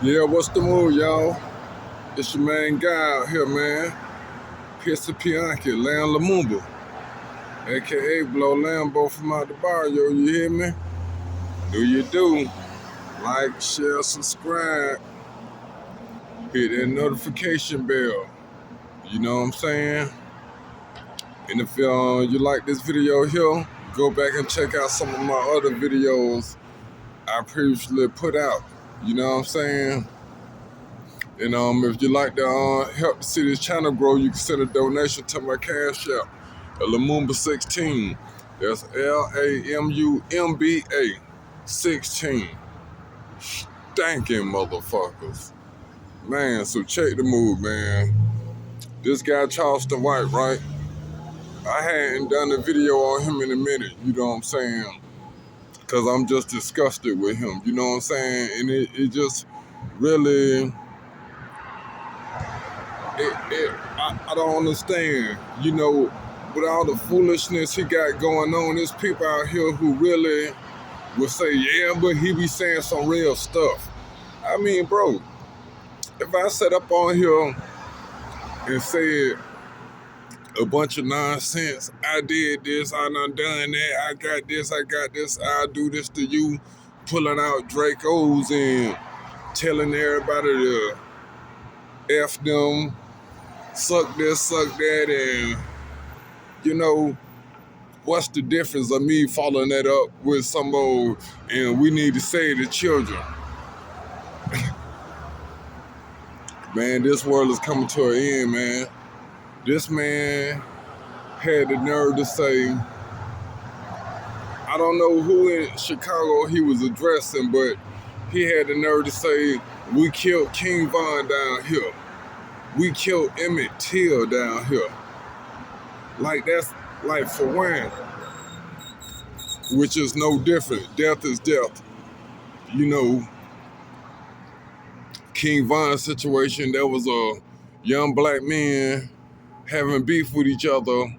Yeah, what's the move, y'all? It's your main guy out here, man. Pissy Pianci, Lamumba, aka Blow Lambo from out the bar, yo. You hear me? Do you do? Like, share, subscribe, hit that notification bell. You know what I'm saying? And if you like this video here, go back and check out some of my other videos I previously put out. You know what I'm saying? And if you like to help see this channel grow, you can send a donation to my cash app, Lamumba 16. That's LAMUMBA 16. Stinking motherfuckers. Man, so check the move, man. This guy Charleston White, right? I hadn't done a video on him in a minute, you know what I'm saying? Because I'm just disgusted with him, you know what I'm saying? And it just really... I don't understand, you know, with all the foolishness he got going on, there's people out here who really will say, yeah, but he be saying some real stuff. I mean, bro, if I sat up on here and said a bunch of nonsense, I did this, I done that, I got this, I'll do this to you, pulling out Dracos and telling everybody to F them, suck this, suck that, and you know, what's the difference of me following that up with some old, and we need to save the children? Man, this world is coming to an end, man. This man had the nerve to say, I don't know who in Chicago he was addressing, but he had the nerve to say, we killed King Von down here. We killed Emit Till down here. Like, that's like for one, which is no different. Death is death. You know, King Von's situation, there was a young black men having beef with each other,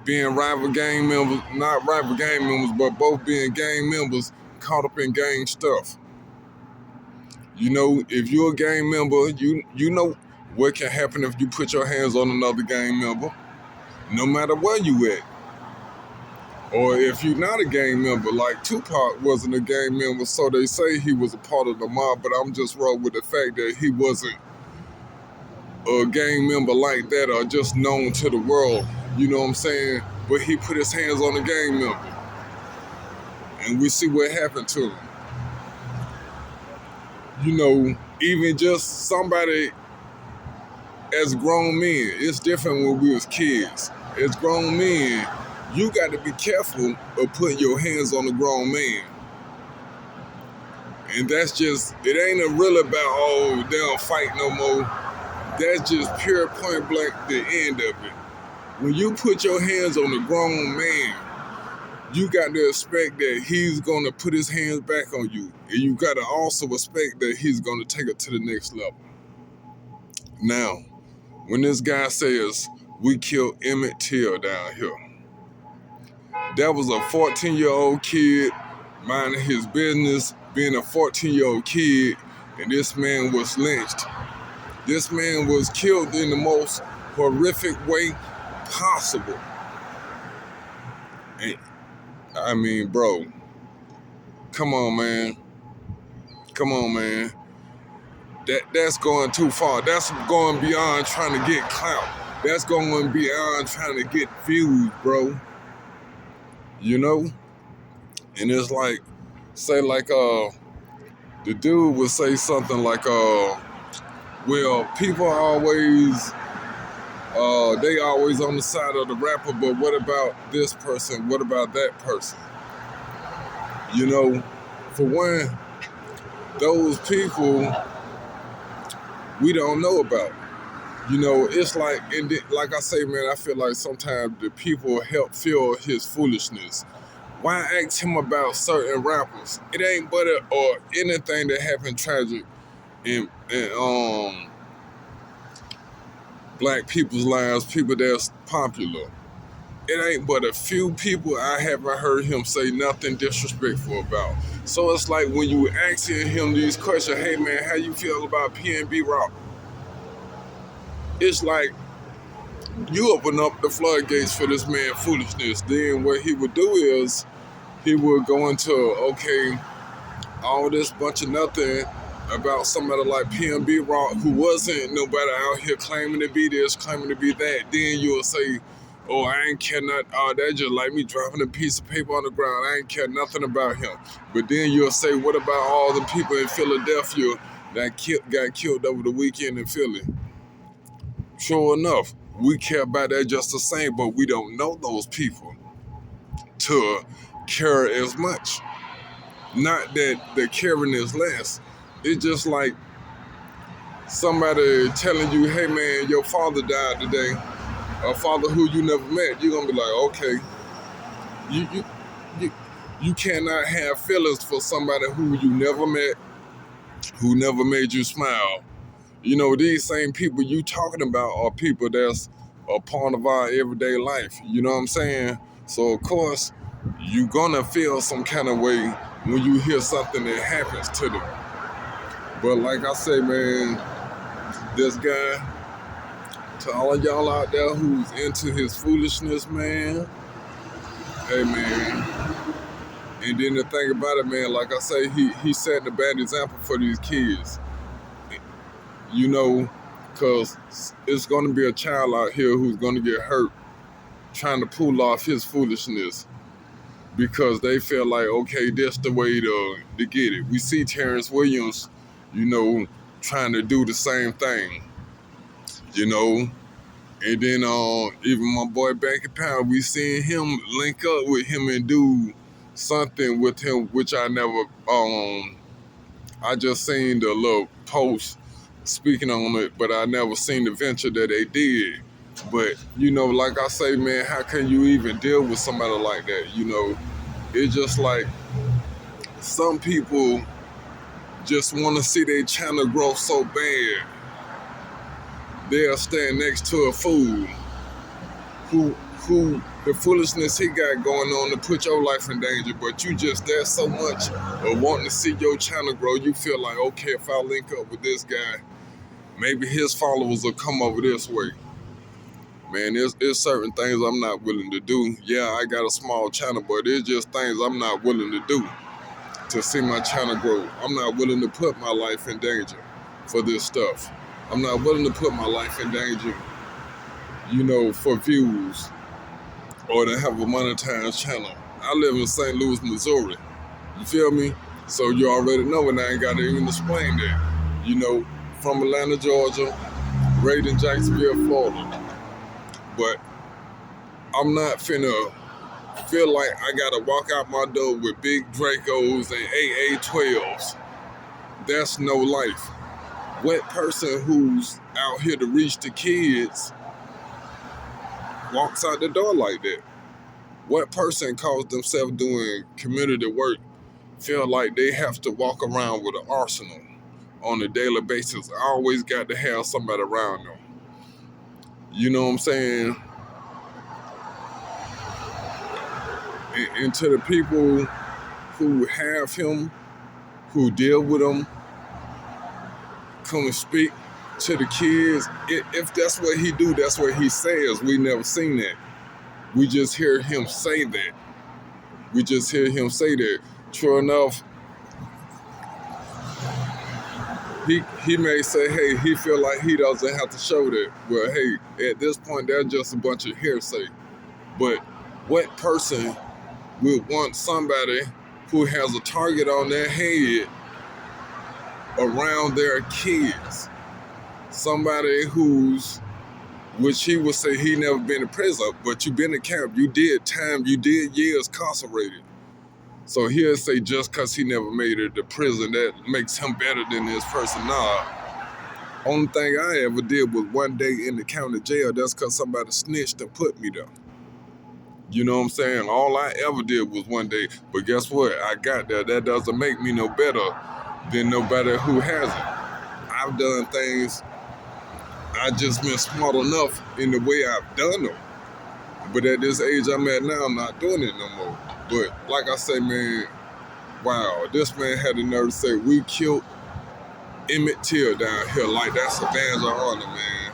being rival gang members, not rival gang members, but both being gang members caught up in gang stuff. You know, if you're a gang member, you know what can happen if you put your hands on another gang member, no matter where you at. Or if you're not a gang member, like Tupac wasn't a gang member, so they say he was a part of the mob, but I'm just wrong with the fact that he wasn't a gang member like that or just known to the world, you know what I'm saying? But he put his hands on a gang member. And we see what happened to him. You know, even just somebody as grown men, it's different when we was kids. As grown men, you got to be careful of putting your hands on a grown man. And that's just, it ain't really about, oh, they don't fight no more. That's just pure point blank the end of it. When you put your hands on a grown man, you got to expect that he's going to put his hands back on you. And you got to also expect that he's going to take it to the next level. Now, when this guy says, we killed Emit Till down here, that was a 14-year-old kid minding his business, being a 14-year-old kid, and this man was lynched. This man was killed in the most horrific way possible. And, I mean, bro, come on, man. Come on, man. That's going too far. That's going beyond trying to get clout. That's going beyond trying to get views, bro. You know? And it's like, say like, the dude would say something like, well, people are always, they always on the side of the rapper, but what about this person? What about that person? You know, for one, those people we don't know about. You know, it's like, and like I say, man, I feel like sometimes the people help fuel his foolishness. Why ask him about certain rappers? It ain't but or anything that happened tragic in black people's lives, people that's popular. it ain't but a few people I haven't heard him say nothing disrespectful about. So it's like when you asking him these questions, hey man, how you feel about PNB Rock? It's like you open up the floodgates for this man foolishness. Then what he would do is he would go into, okay, all this bunch of nothing about somebody like PNB Rock who wasn't nobody out here claiming to be this, claiming to be that. Then you'll say, oh, I ain't care nothing. Oh, that just like me dropping a piece of paper on the ground. I ain't care nothing about him. But then you'll say, what about all the people in Philadelphia that got killed over the weekend in Philly? Sure enough, we care about that just the same, but we don't know those people to care as much. Not that the caring is less. It's just like somebody telling you, hey man, your father died today. A father who you never met. You're gonna be like, okay, you cannot have feelings for somebody who you never met, who never made you smile. You know, these same people you talking about are people that's a part of our everyday life. You know what I'm saying? So of course, you're gonna feel some kind of way when you hear something that happens to them. But like I say, man, this guy, to all of y'all out there who's into his foolishness, man, hey man. And then the thing about it, man, like I say, he set a bad example for these kids. You know, because it's going to be a child out here who's going to get hurt trying to pull off his foolishness because they feel like, okay, this the way to get it. We see Terrence Williams, you know, trying to do the same thing, you know. And then even my boy Banky Pound, we seen him link up with him and do something with him, which I never, I just seen the little post speaking on it, but I never seen the venture that they did. But, you know, like I say, man, how can you even deal with somebody like that? You know, it's just like some people just want to see their channel grow so bad. They'll stand next to a fool who the foolishness he got going on to put your life in danger, but you just there so much of wanting to see your channel grow, you feel like, okay, if I link up with this guy, maybe his followers will come over this way. Man, there's certain things I'm not willing to do. Yeah, I got a small channel, but there's just things I'm not willing to do to see my channel grow. I'm not willing to put my life in danger for this stuff. I'm not willing to put my life in danger, you know, for views or to have a monetized channel. I live in St. Louis, Missouri. You feel me? So you already know, and I ain't got to even explain that. You know, from Atlanta, Georgia, raised in Jacksonville, Florida. But I'm not finna feel like I gotta walk out my door with big Dracos and AA-12s. That's no life. What person who's out here to reach the kids walks out the door like that? What person calls themselves doing community work feel like they have to walk around with an arsenal on a daily basis? I always got to have somebody around them. You know what I'm saying? And to the people who have him, who deal with him, come and speak to the kids. If that's what he do, that's what he says. We never seen that. We just hear him say that. We just hear him say that. True enough, he may say, hey, he feel like he doesn't have to show that. Well, hey, at this point, they're just a bunch of hearsay. But what person would want somebody who has a target on their head around their kids? Somebody who's, which he would say he never been in prison, but you been in camp, you did time, you did years incarcerated. So he'll say just because he never made it to prison, that makes him better than this person. Nah. Only thing I ever did was one day in the county jail. That's because somebody snitched and put me there. You know what I'm saying? All I ever did was one day. But guess what? I got there. That doesn't make me no better than nobody who hasn't. I've done things, I just been smart enough in the way I've done them But at this age I'm at now, I'm not doing it no more. But like I say, man, wow, this man had the nerve to say we killed Emit Till down here. Like, that's a badge of honor, man.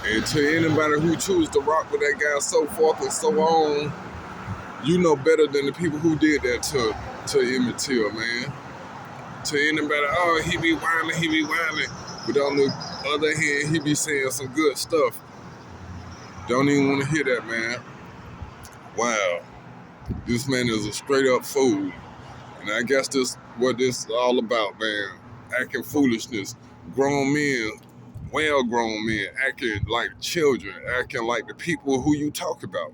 And to anybody who chooses to rock with that guy, so forth and so on, you know better than the people who did that to Emit Till, man. To anybody, oh, he be whining. But on the other hand, he be saying some good stuff. Don't even want to hear that, man. Wow. This man is a straight up fool. And I guess this what this is all about, man. Acting foolishness. Grown men, well-grown men, acting like children, acting like the people who you talk about.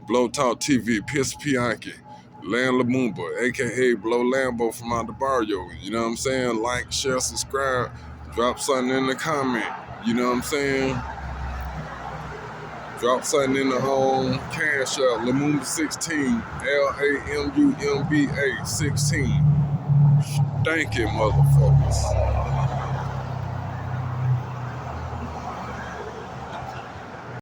Blow Talk TV, Pianci, Lamumba, a.k.a. Blow Lambo from out the barrio. You know what I'm saying? Like, share, subscribe, drop something in the comment. You know what I'm saying? Drop something in the cash out. Lamumba 16, Lamumba 16. Thank you, motherfuckers.